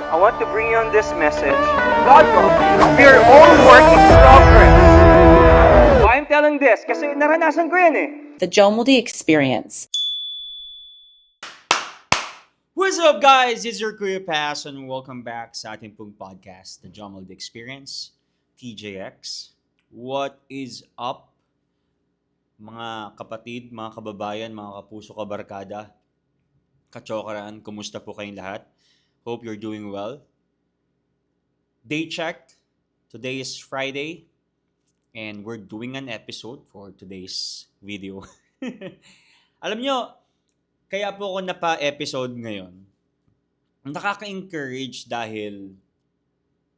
I want to bring you on this message. God will. We're all work in progress. Why I'm telling this? Kasi naranasan ko yan eh. The Jomoldi Experience. What's up, guys? It's your Kuya Pass and welcome back sa ating pong podcast, The Jomoldi Experience, TJX. What is up, mga kapatid, mga kababayan, mga kapuso, kabarkada, kachokaraan, kumusta po kayong lahat? Hope you're doing well. Day check. Today is Friday and we're doing an episode for today's video. Alam nyo, kaya po ako napa-episode ngayon, nakaka-encourage dahil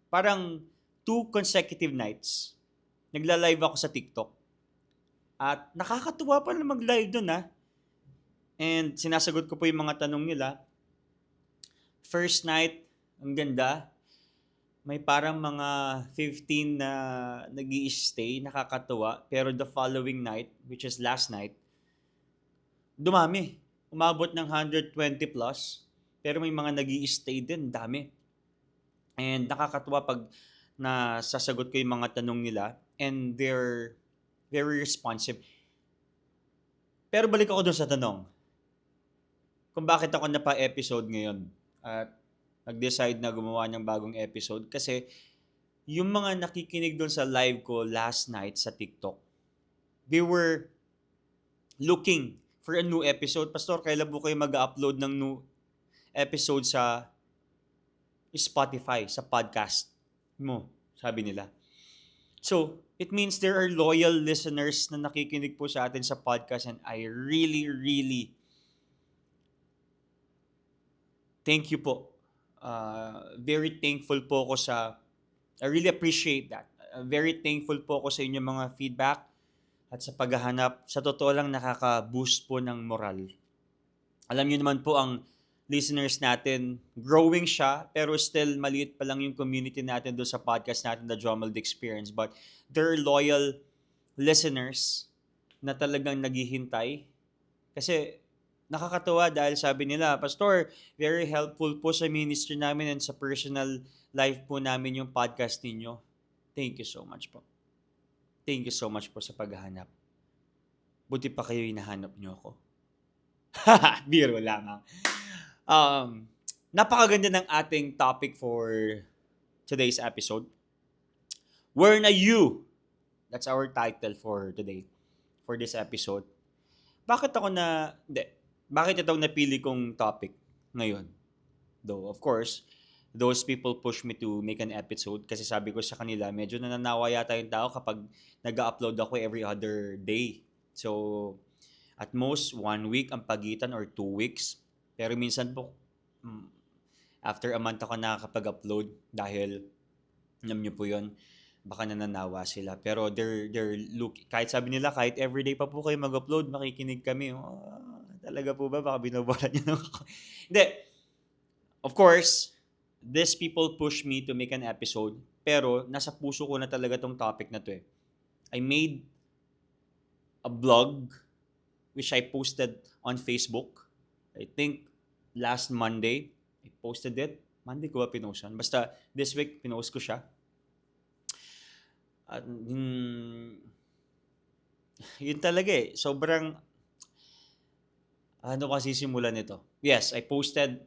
parang 2 consecutive nights, nagla-live ako sa TikTok. At nakakatuwa pa na mag-live dun And sinasagot ko po yung mga tanong nila. First night, ang ganda. May parang mga 15 na nag-i-stay, nakakatuwa. Pero the following night, which is last night, dumami. Umabot ng 120 plus. Pero may mga nag-i-stay din, dami. And nakakatuwa pag nasasagot ko yung mga tanong nila. And they're very responsive. Pero balik ako dun sa tanong. Kung bakit ako napa-episode ngayon. At nag-decide na gumawa ng bagong episode. Kasi yung mga nakikinig dun sa live ko last night sa TikTok, they were looking for a new episode. Pastor, kailan po kayo mag-upload ng new episode sa Spotify, sa podcast mo? Sabi nila. So, it means there are loyal listeners na nakikinig po sa atin sa podcast and I really, really thank you po. Very thankful po ako I really appreciate that. Very thankful po ako sa inyong mga feedback at sa paghahanap. Sa totoo lang nakaka-boost po ng moral. Alam niyo naman po ang listeners natin, growing siya, pero still maliit pa lang yung community natin doon sa podcast natin, The Jomoldi Experience. But there are loyal listeners na talagang naghihintay. Kasi nakakatuwa dahil sabi nila, Pastor, very helpful po sa ministry namin and sa personal life po namin yung podcast ninyo. Thank you so much po. Thank you so much po sa paghahanap. Buti pa kayo hinahanap nyo ako. Biro lamang. Napakaganda ng ating topic for today's episode. Where na you? That's our title for today, for this episode. Bakit itong napili kong topic ngayon? Though, of course, those people push me to make an episode kasi sabi ko sa kanila, medyo nananawa yata yung tao kapag nag-upload ako every other day. So, at most, 1 week ang pagitan or 2 weeks. Pero minsan po, after a month ako nakakapag-upload dahil, alam nyo po yun, baka nananawa sila. Pero kahit sabi nila, kahit everyday pa po kayo mag-upload, makikinig kami. Oh, talaga po ba? Baka binobola nyo lang ako. Hindi. Of course, these people push me to make an episode. Pero nasa puso ko na talaga tong topic na to eh. I made a blog which I posted on Facebook. I think last Monday, I posted it. Monday ko ba pinostan? Basta this week, pinost ko siya. At yun talaga eh. Sobrang, ano kasi simulan nito? Yes, I posted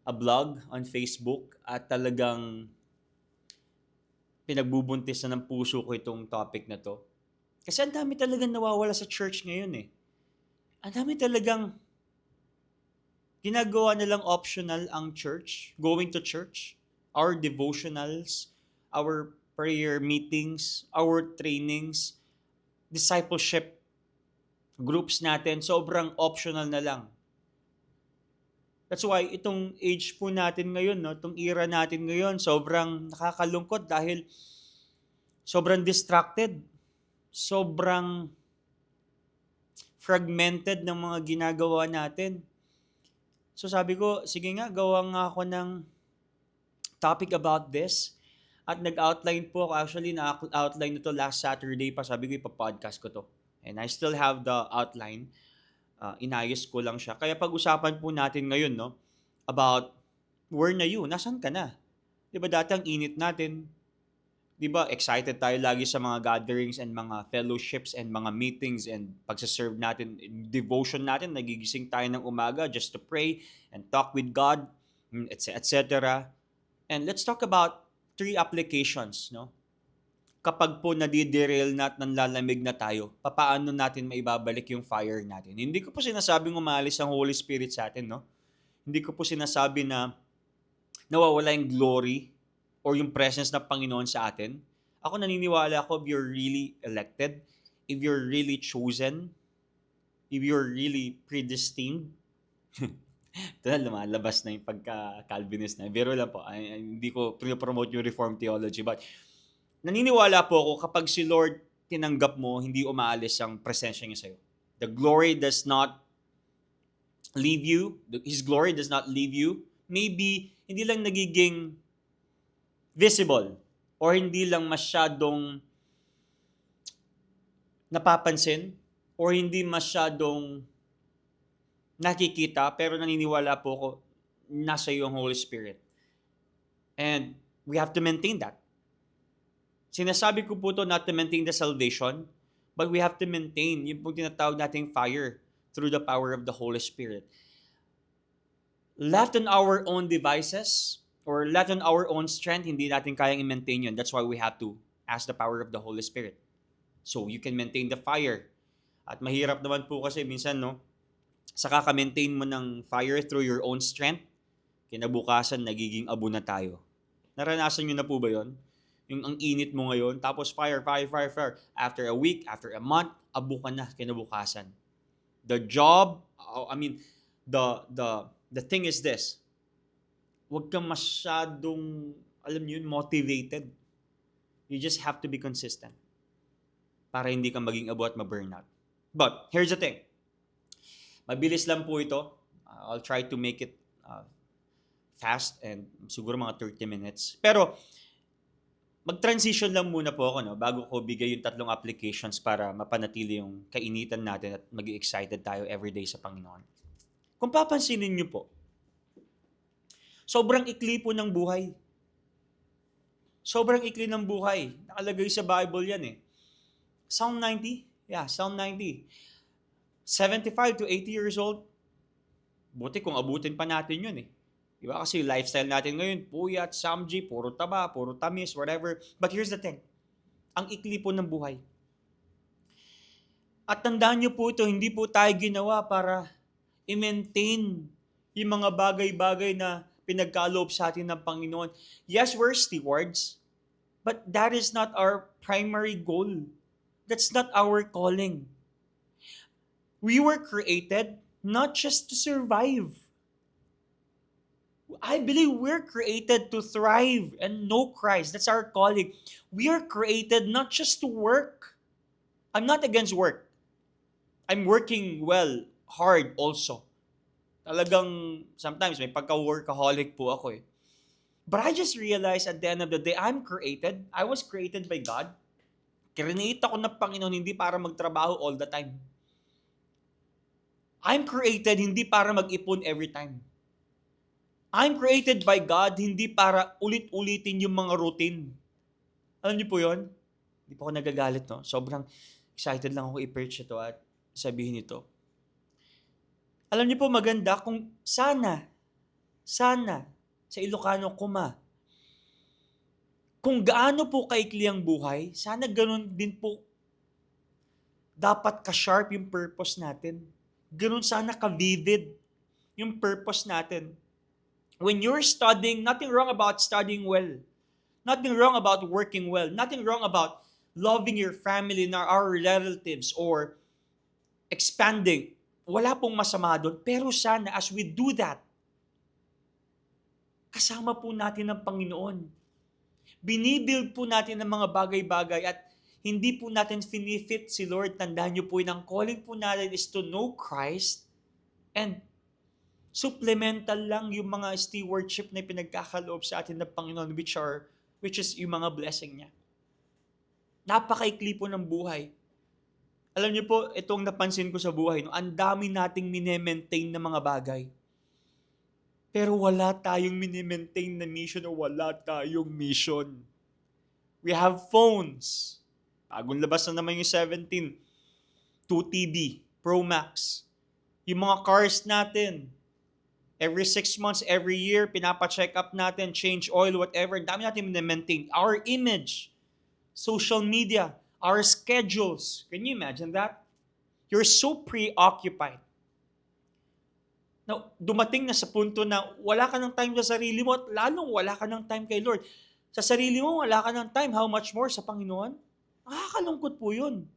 a blog on Facebook at talagang pinagbubuntis na ng puso ko itong topic na to. Kasi ang dami talagang nawawala sa church ngayon eh. Ang dami talagang ginagawa nilang optional ang church, going to church, our devotionals, our prayer meetings, our trainings, discipleship groups natin, sobrang optional na lang. That's why itong age po natin ngayon, itong era natin ngayon, sobrang nakakalungkot dahil sobrang distracted, sobrang fragmented ng mga ginagawa natin. So sabi ko, sige nga, gawa nga ako ng topic about this. At nag-outline po ako, actually na-outline ito last Saturday pa, sabi ko ipapodcast ko to. And I still have the outline. Inayos ko lang siya. Kaya pag-usapan po natin ngayon, about Where na you? Nasaan ka na? Di ba dati ang init natin? Di ba excited tayo lagi sa mga gatherings and mga fellowships and mga meetings and pagsaserve natin, devotion natin, nagigising tayo ng umaga just to pray and talk with God, etc. And let's talk about 3 applications, no? Kapag po nadiderail na at nanlalamig na tayo, papaano natin maibabalik yung fire natin? Hindi ko po sinasabing umalis ang Holy Spirit sa atin, no? Hindi ko po sinasabi na nawawala yung glory or yung presence ng Panginoon sa atin. Ako naniniwala ako if you're really elected, if you're really chosen, if you're really predestined, ito na lumalabas na yung pagka-Calvinist na. Pero lang po, hindi ko promote yung Reformed theology, but naniniwala po ako kapag si Lord tinanggap mo, hindi umaalis ang presensya niya sa'yo. The glory does not leave you. His glory does not leave you. Maybe hindi lang nagiging visible or hindi lang masyadong napapansin or hindi masyadong nakikita, pero naniniwala po ako nasa iyo ang Holy Spirit. And we have to maintain that. Sinasabi ko po to not to maintain the salvation, but we have to maintain yung pong tinatawag nating fire through the power of the Holy Spirit. Left on our own devices or left on our own strength, hindi natin kayang i-maintain yun. That's why we have to ask the power of the Holy Spirit. So you can maintain the fire. At mahirap naman po kasi minsan, no, sa kaka-maintain mo ng fire through your own strength, kinabukasan nagiging abo na tayo. Naranasan nyo na po ba yun? Yung ang init mo ngayon, tapos fire. After a week, after a month, abo ka na kinabukasan. The job, the thing is this. Huwag kang masyadong, alam niyo yun, motivated. You just have to be consistent para hindi ka maging abo at ma-burnout. But, here's the thing. Mabilis lang po ito. I'll try to make it fast and siguro mga 30 minutes. Pero, mag-transition lang muna po ako, no, bago ko bigay yung 3 applications para mapanatili yung kainitan natin at maging excited tayo everyday sa Panginoon. Kung papansinin niyo po, sobrang ikli po ng buhay. Sobrang ikli ng buhay. Nakalagay sa Bible yan eh. Psalm 90? Yeah, Psalm 90. 75 to 80 years old. Buti kung abutin pa natin yun eh. Diba? Kasi lifestyle natin ngayon, puyat, samji, puro taba, puro tamis, whatever. But here's the thing. Ang ikli po ng buhay. At tandaan nyo po ito, hindi po tayo ginawa para i-maintain yung mga bagay-bagay na pinagkaloob sa atin ng Panginoon. Yes, we're stewards, but that is not our primary goal. That's not our calling. We were created not just to survive. I believe we're created to thrive and know Christ. That's our calling. We are created not just to work. I'm not against work. I'm working well, hard also. Talagang sometimes may pagka-workaholic po ako eh. But I just realized at the end of the day, I'm created. I was created by God. Create ako ng Panginoon hindi para magtrabaho all the time. I'm created hindi para mag-ipon every time. I'm created by God hindi para ulit-ulitin yung mga routine. Alam niyo po yun? Hindi po ako nagagalit, no? Sobrang excited lang ako i-preach ito at sabihin ito. Alam niyo po maganda kung sana, sa Ilocano kuma, kung gaano po kaikli ang buhay, sana ganun din po dapat ka-sharp yung purpose natin. Ganun sana ka-vivid yung purpose natin. When you're studying, nothing wrong about studying well. Nothing wrong about working well. Nothing wrong about loving your family and our relatives or expanding. Wala pong masama doon. Pero sana as we do that, kasama po natin ang Panginoon. Binibuild po natin ang mga bagay-bagay at hindi po natin finifit si Lord. Tandaan niyo po yun, ang calling po natin is to know Christ and supplemental lang yung mga stewardship na pinagkakaloob sa atin ng Panginoon which is yung mga blessing niya. Napakaikli po ng buhay. Alam niyo po, itong napansin ko sa buhay, no, ang dami nating mine-maintain na mga bagay. Pero wala tayong mini-maintain na mission o wala tayong mission. We have phones. Bagong labas na naman yung 17, 2TB, Pro Max. Yung mga cars natin, every 6 months, every year, pinapa-check up natin, change oil, whatever. Dami natin mini-maintain. Our image, social media, our schedules. Can you imagine that? You're so preoccupied. Now, dumating na sa punto na wala ka ng time sa sarili mo at lalong wala ka ng time kay Lord. Sa sarili mo, wala ka ng time. How much more sa Panginoon? Nakakalungkot po yun.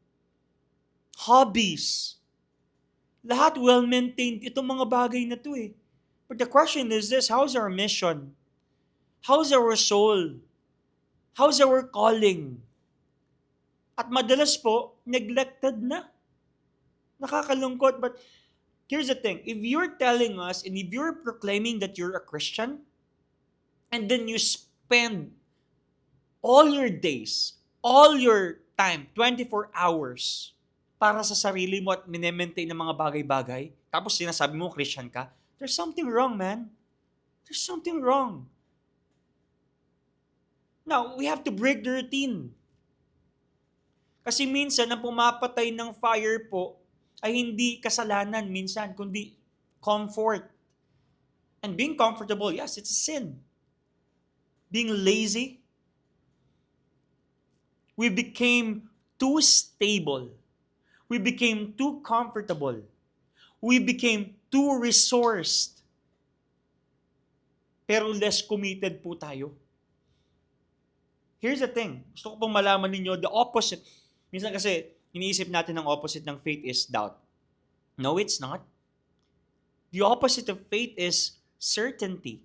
Hobbies. Lahat well-maintained. Itong mga bagay na to eh. But the question is this, how's our mission? How's our soul? How's our calling? At madalas po, neglected na. Nakakalungkot, but here's the thing. If you're telling us and if you're proclaiming that you're a Christian, and then you spend all your days, all your time, 24 hours, para sa sarili mo at mine-maintain ng mga bagay-bagay, tapos sinasabi mo Christian ka, there's something wrong, man. There's something wrong. Now, we have to break the routine. Kasi minsan, ang pumapatay ng fire po ay hindi kasalanan minsan, kundi comfort. And being comfortable, yes, it's a sin. Being lazy, we became too stable. We became too comfortable. We became too resourced. Pero less committed po tayo. Here's the thing. Gusto ko pong malaman ninyo, the opposite. Minsan kasi, iniisip natin ang opposite ng faith is doubt. No, it's not. The opposite of faith is certainty.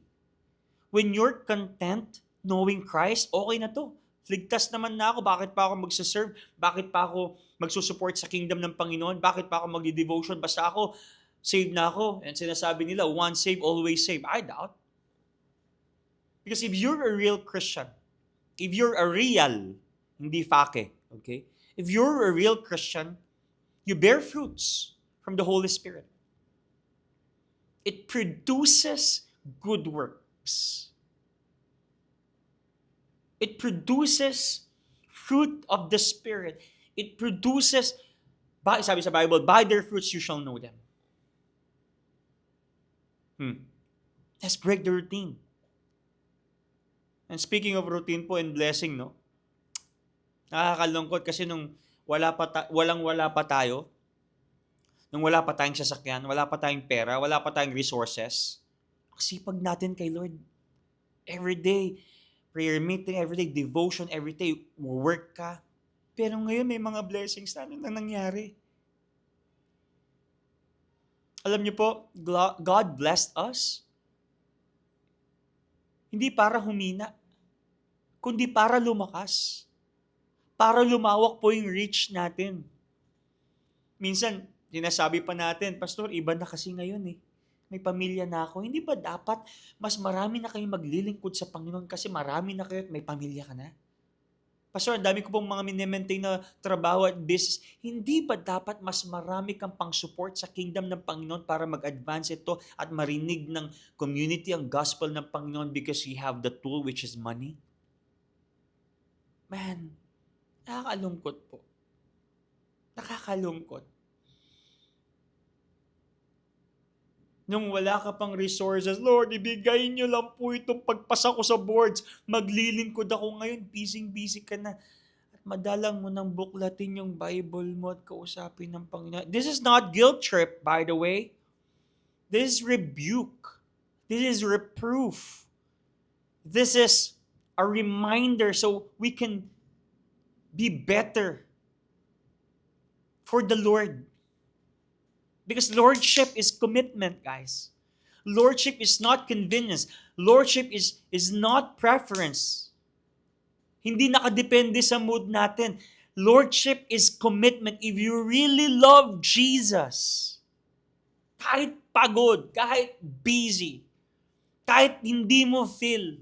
When you're content knowing Christ, okay na to. Ligtas naman na ako. Bakit pa ako magsaserve? Bakit pa ako magsusupport sa kingdom ng Panginoon? Bakit pa ako magdi-devotion? Basta ako, saved na ako. And sinasabi nila, once saved, always saved. I doubt. Because if you're a real Christian, if you're a real, hindi fake, okay? If you're a real Christian, you bear fruits from the Holy Spirit. It produces good works. It produces fruit of the Spirit. It produces, sabi sa Bible, by their fruits you shall know them. Let's break the routine. And speaking of routine po and blessing, no? Nakakalungkot kasi nung wala pa tayo, nung wala pa tayong sasakyan, wala pa tayong pera, wala pa tayong resources, ang sipag natin kay Lord. Every day, prayer meeting, every day, devotion, every day, work ka. Pero ngayon may mga blessings na nangyari. Alam niyo po, God blessed us. Hindi para humina, kundi para lumakas. Para lumawak po yung reach natin. Minsan, sinasabi pa natin, Pastor, iba na kasi ngayon eh. May pamilya na ako. Hindi ba dapat mas marami na kayong maglilingkod sa Panginoon kasi marami na kayo at may pamilya ka na? Pastor, ang dami ko pong mga mini-maintain na trabaho at business. Hindi ba dapat mas marami kang pang-support sa kingdom ng Panginoon para mag-advance ito at marinig ng community ang gospel ng Panginoon because you have the tool which is money? Man, nakakalungkot po. Nakakalungkot. Nung wala ka pang resources, Lord, ibigay niyo lang po itong pagpasa ko sa boards. Maglilingkod ako ngayon, busy ka na. At madalang mo nang buklatin yung Bible mo at kausapin ng Panginoon. This is not guilt trip, by the way. This is rebuke. This is reproof. This is a reminder so we can be better for the Lord. Because lordship is commitment, guys. Lordship is not convenience. Lordship is not preference. Hindi nakadepende sa mood natin. Lordship is commitment. If you really love Jesus, kahit pagod, kahit busy, kahit hindi mo feel,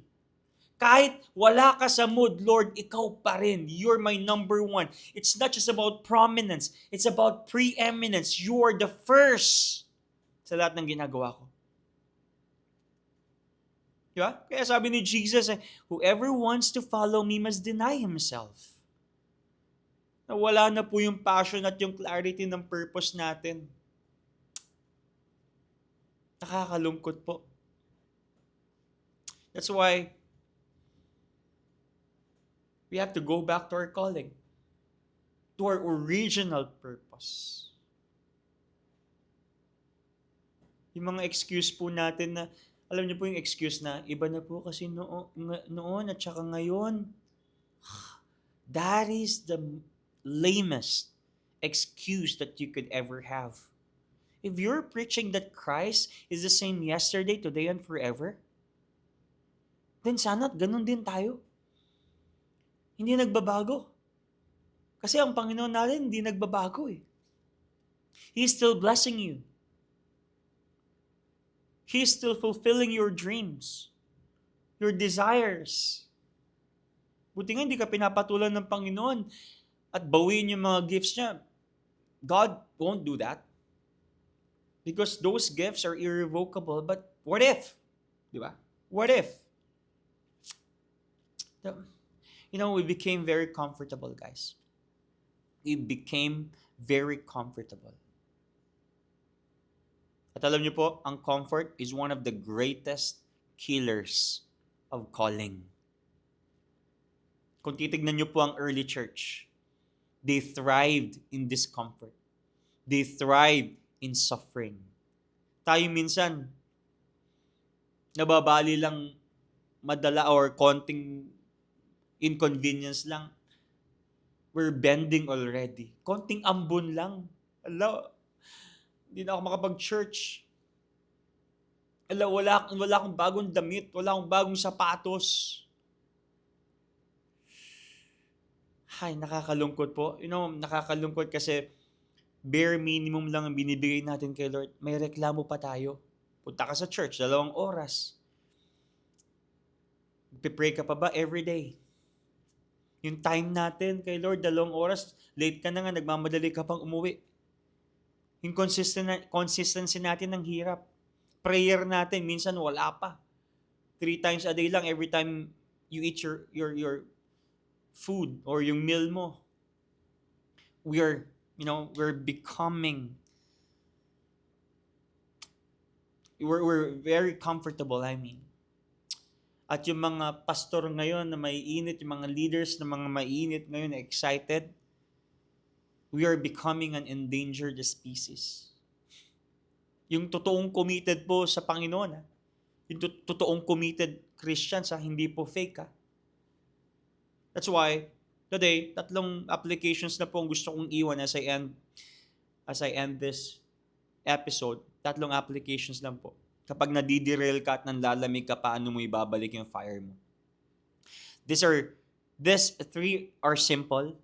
kahit wala ka sa mood, Lord, ikaw pa rin. You're my number one. It's not just about prominence. It's about preeminence. You are the first sa lahat ng ginagawa ko. Di ba? Kaya sabi ni Jesus, whoever wants to follow me must deny himself. Nawala na po yung passion at yung clarity ng purpose natin. Nakakalungkot po. That's why we have to go back to our calling, to our original purpose. Yung mga excuse po natin na, alam niyo po yung excuse na, iba na po kasi noon at saka ngayon. That is the lamest excuse that you could ever have. If you're preaching that Christ is the same yesterday, today, and forever, then sana ganun din tayo. Hindi nagbabago. Kasi ang Panginoon natin hindi nagbabago eh. He's still blessing you. He's still fulfilling your dreams, your desires. Buti nga hindi ka pinapatulan ng Panginoon at bawiin yung mga gifts niya. God won't do that. Because those gifts are irrevocable. But what if? Di ba? What if? We became very comfortable, guys. We became very comfortable. At alam niyo po, ang comfort is one of the greatest killers of calling. Kung titignan niyo po ang early church, they thrived in discomfort. They thrived in suffering. Tayo minsan, nababali lang madala or konting inconvenience lang. We're bending already. Konting ambon lang. Hindi na ako makapag-church. Wala akong bagong damit. Wala akong bagong sapatos. Ay, nakakalungkot po. Nakakalungkot kasi bare minimum lang ang binibigay natin kay Lord. May reklamo pa tayo. Punta ka sa church, 2 oras. Pipray ka pa ba every day? Yung time natin kay Lord, 2 oras, late ka na nga, nagmamadali ka pang umuwi. Yung consistency natin ng hirap. Prayer natin, minsan wala pa. 3 times a day lang, every time you eat your food or yung meal mo. We're becoming, we're very comfortable, At yung mga pastor ngayon na may init, yung mga leaders na mga mainit ngayon na excited, we are becoming an endangered species. Yung totoong committed po sa Panginoon, yung totoong committed Christians, hindi po fake. That's why, today, 3 applications na po ang gusto kong iwan as I end this episode. 3 applications lang po. Kapag nadiderail ka at nanlalamig ka, paano mo ibabalik yung fire mo? These 3 are simple,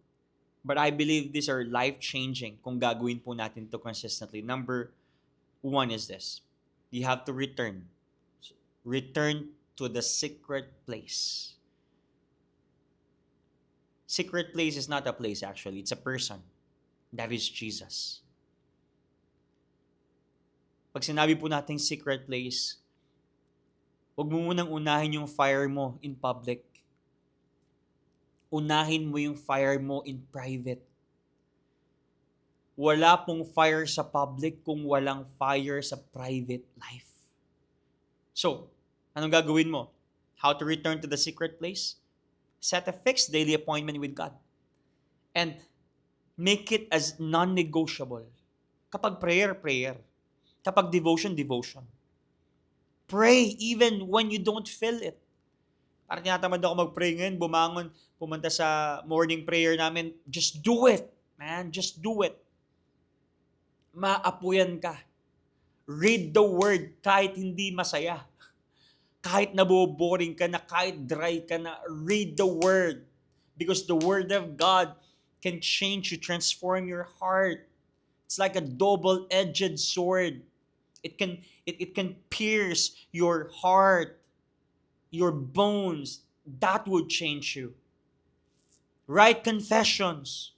but I believe these are life-changing kung gagawin po natin to consistently. Number 1 is this. You have to return. Return to the secret place. Secret place is not a place actually. It's a person. That is Jesus. Pag sinabi po nating secret place, huwag mo munang unahin yung fire mo in public. Unahin mo yung fire mo in private. Wala pong fire sa public kung walang fire sa private life. So, anong gagawin mo? How to return to the secret place? Set a fixed daily appointment with God. And make it as non-negotiable. Kapag prayer. Kapag devotion. Pray even when you don't feel it. Parang tinatamad ako mag-pray ngayon, bumangon, pumunta sa morning prayer namin. Just do it, man. Just do it. Maapuyan ka. Read the word kahit hindi masaya. Kahit naboboring ka na, kahit dry ka na, read the word. Because the word of God can change you, transform your heart. It's like a double-edged sword. It can pierce your heart, your bones. That would change you. Write confessions.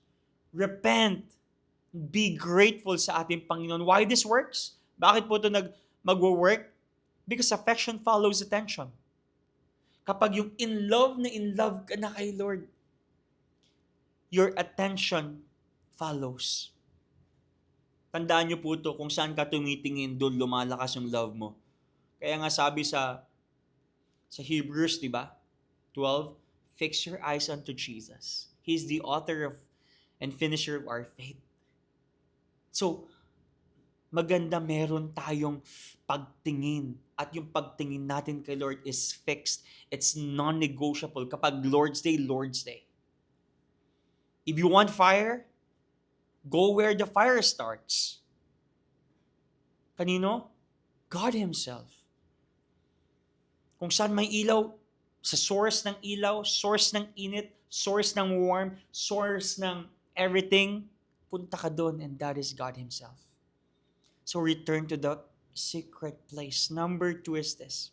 Repent. Be grateful sa ating Panginoon. Why this works? Bakit po ito mag-work? Because affection follows attention. Kapag yung in love ka na kay Lord, your attention follows. Tandaan niyo po ito, kung saan ka tumitingin, doon lumalakas yung love mo. Kaya nga sabi sa Hebrews, di ba? 12, fix your eyes unto Jesus. He's the author of and finisher of our faith. So, maganda meron tayong pagtingin. At yung pagtingin natin kay Lord is fixed. It's non-negotiable. Kapag Lord's Day, Lord's Day. If you want fire, go where the fire starts. Kanino? God Himself. Kung saan may ilaw, sa source ng ilaw, source ng init, source ng warm, source ng everything, punta ka doon, and that is God Himself. So return to the secret place. Number 2 is this.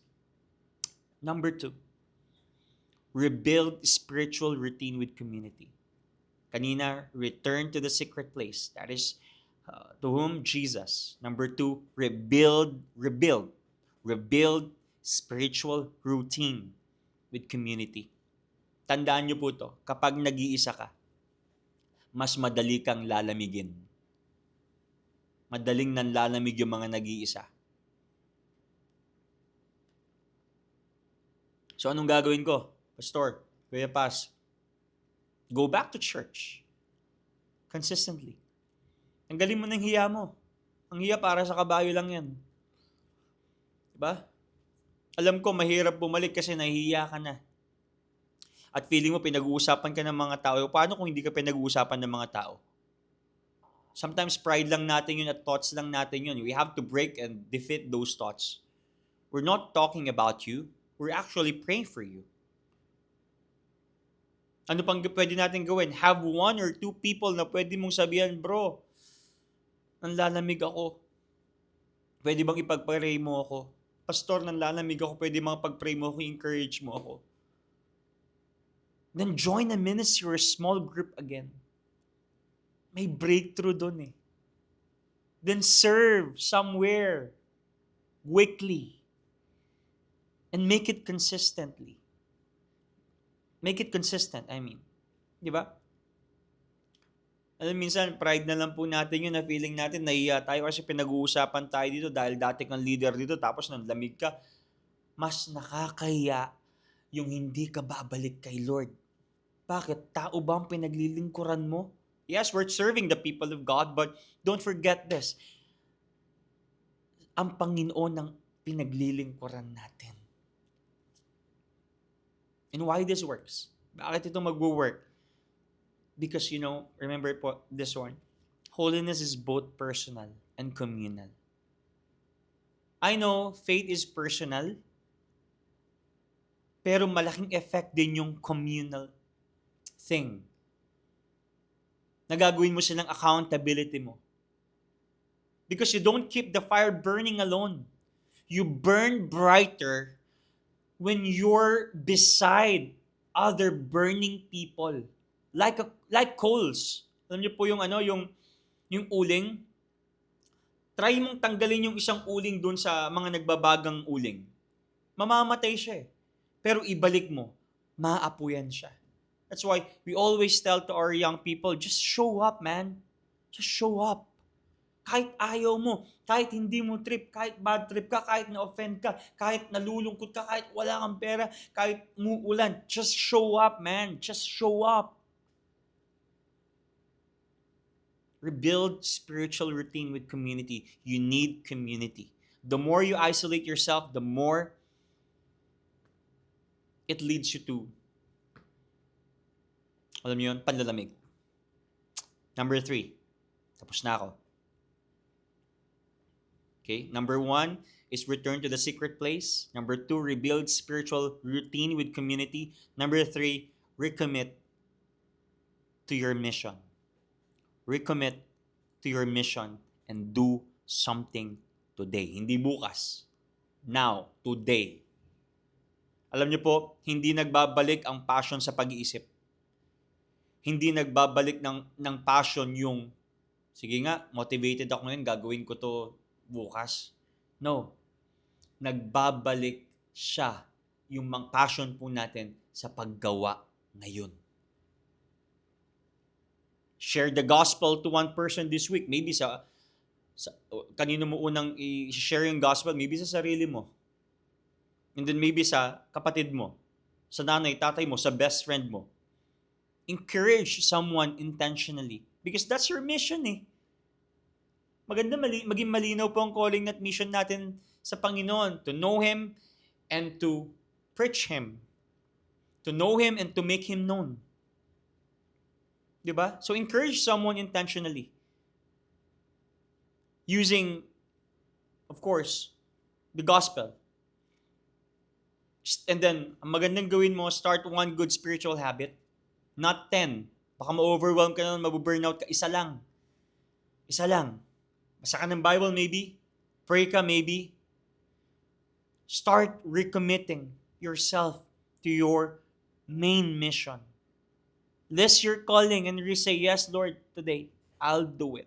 Number 2, rebuild spiritual routine with community. Kanina, return to the secret place. That is to whom? Jesus. Number 2, rebuild spiritual routine with community. Tandaan niyo po to, kapag nag-iisa ka, mas madali kang lalamigin. Madaling nanlalamig yung mga nag-iisa. So anong gagawin ko? Pastor, Kuya Paz, go back to church. Consistently. Tanggalin mo ng hiya mo. Ang hiya para sa kabayo lang yan. Diba? Alam ko, mahirap bumalik kasi nahihiya ka na. At feeling mo, pinag-uusapan ka ng mga tao. Paano kung hindi ka pinag-uusapan ng mga tao? Sometimes pride lang natin yun at thoughts lang natin yun. We have to break and defeat those thoughts. We're not talking about you. We're actually praying for you. Ano pang pwede natin gawin? Have 1 or 2 people na pwede mong sabihan, bro, nanlalamig ako. Pwede bang ipag-pray mo ako? Pastor, nanlalamig ako. Pwede bang pag-pray mo ako, encourage mo ako? Then join a ministry or a small group again. May breakthrough dun eh. Then serve somewhere weekly and make it consistently. Make it consistent, I mean. Di ba? Alam, minsan, pride na lang po natin yun na feeling natin, nahiya tayo kasi pinag-uusapan tayo dito dahil dati kang leader dito tapos nanlamig ka. Mas nakakahiya yung hindi ka babalik kay Lord. Bakit? Tao ba ang pinaglilingkuran mo? Yes, we're serving the people of God, but don't forget this. Ang Panginoon ang pinaglilingkuran natin. And why this works? Bakit ito mag-work? Because, remember po this one, holiness is both personal and communal. I know faith is personal, pero malaking effect din yung communal thing. Nagagawin mo silang accountability mo. Because you don't keep the fire burning alone. You burn brighter when you're beside other burning people. Like coals. Alam niyo po yung uling. Try mong tanggalin yung isang uling doon sa mga nagbabagang uling. Mamamatay siya eh. Pero ibalik mo, maaapuyan siya. That's why we always tell to our young people, just show up, man. Just show up. Kahit ayaw mo, kahit hindi mo trip, kahit bad trip ka, kahit na-offend ka, kahit nalulungkot ka, kahit wala kang pera, kahit muulan, just show up, man. Just show up. Rebuild spiritual routine with community. You need community. The more you isolate yourself, the more it leads you to, alam niyo yun, panlalamig. Number 3. Tapos na ako. Okay? Number 1 is return to the secret place. Number 2, rebuild spiritual routine with community. Number 3, recommit to your mission. Recommit to your mission and do something today. Hindi bukas. Now, today. Alam niyo po, hindi nagbabalik ang passion sa pag-iisip. Hindi nagbabalik ng passion yung, sige nga, motivated ako ngayon, gagawin ko to bukas. No. Nagbabalik siya yung passion po natin sa paggawa ngayon. Share the gospel to one person this week. Maybe sa kanino mo unang i-share yung gospel, maybe sa sarili mo. And then maybe sa kapatid mo, sa nanay, tatay mo, sa best friend mo. Encourage someone intentionally. Because that's your mission eh. Maganda maging malinaw po ang calling at mission natin sa Panginoon. To know Him and to preach Him. To know Him and to make Him known. Diba? So encourage someone intentionally. Using, of course, the gospel. And then, ang magandang gawin mo, start one good spiritual habit. Not 10. Baka ma-overwhelm ka na, mabuburnout ka. Isa lang. Isa lang. Basa ka ng Bible maybe. Pray ka maybe. Start recommitting yourself to your main mission. List your calling and say, yes, Lord, today, I'll do it.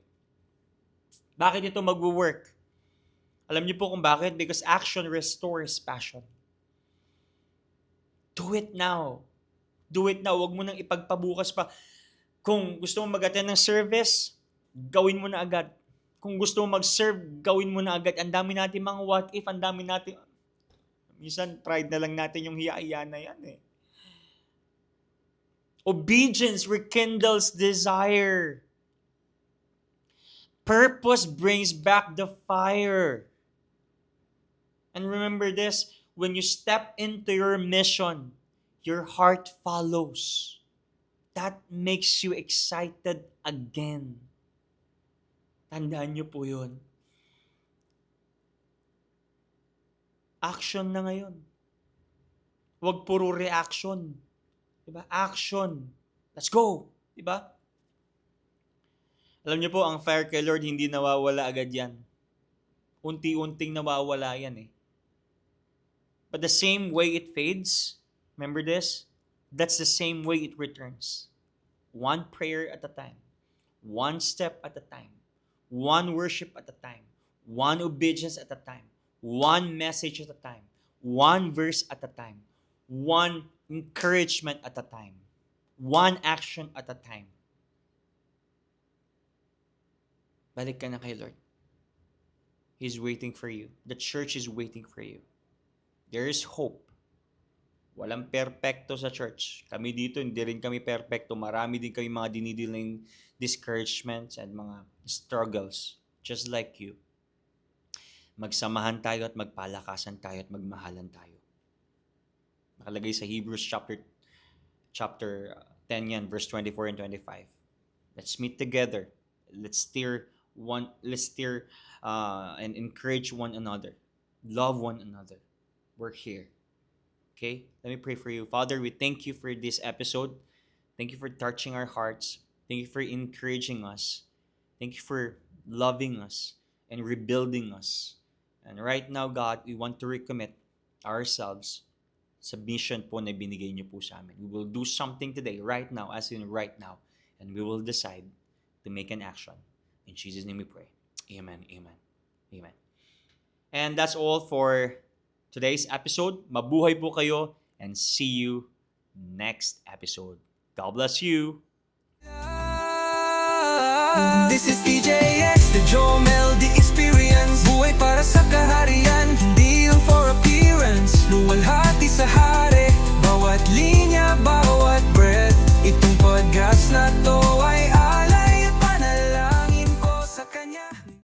Bakit ito mag-work? Alam niyo po kung bakit? Because action restores passion. Do it now. Do it now. Huwag mo nang ipagpabukas pa. Kung gusto mo mag-attend ng service, gawin mo na agad. Kung gusto mo mag-serve, gawin mo na agad. Ang dami natin mga what if, ang dami natin. Minsan, pride na lang natin yung hiya-hiya na yan eh. Obedience rekindles desire. Purpose brings back the fire. And remember this, when you step into your mission, your heart follows. That makes you excited again. Tandaan niyo po yun. Action na ngayon. Huwag puro reaction. Diba? Action. Let's go. Diba? Alam niyo po, ang fire kay Lord, hindi nawawala agad yan. Unti-unting nawawala yan eh. But the same way it fades, remember this? That's the same way it returns. One prayer at a time. One step at a time. One worship at a time. One obedience at a time. One message at a time. One verse at a time. One encouragement at a time. One action at a time. Balik ka na kay Lord. He's waiting for you. The church is waiting for you. There is hope. Walang perpekto sa church. Kami dito, hindi rin kami perpekto. Marami din kami mga dinidil na discouragements and mga struggles. Just like you. Magsamahan tayo at magpalakasan tayo at magmahalan tayo. Nakalagay sa Hebrews chapter 10 yan, verse 24 and 25. Let's meet together. Let's steer and encourage one another. Love one another. We're here. Okay? Let me pray for you. Father, we thank you for this episode. Thank you for touching our hearts. Thank you for encouraging us. Thank you for loving us and rebuilding us. And right now, God, we want to recommit ourselves sa mission po na binigay niyo po sa amin. We will do something today, right now, as in right now. And we will decide to make an action. In Jesus' name we pray. Amen, amen, amen. And that's all for today's episode. Mabuhay po kayo and see you next episode. God bless you. This is PJX, the Jomel, the experience. Buhay para sa kaharian, hindi lang for appearance. Luwalhati sa hari, bawat linya.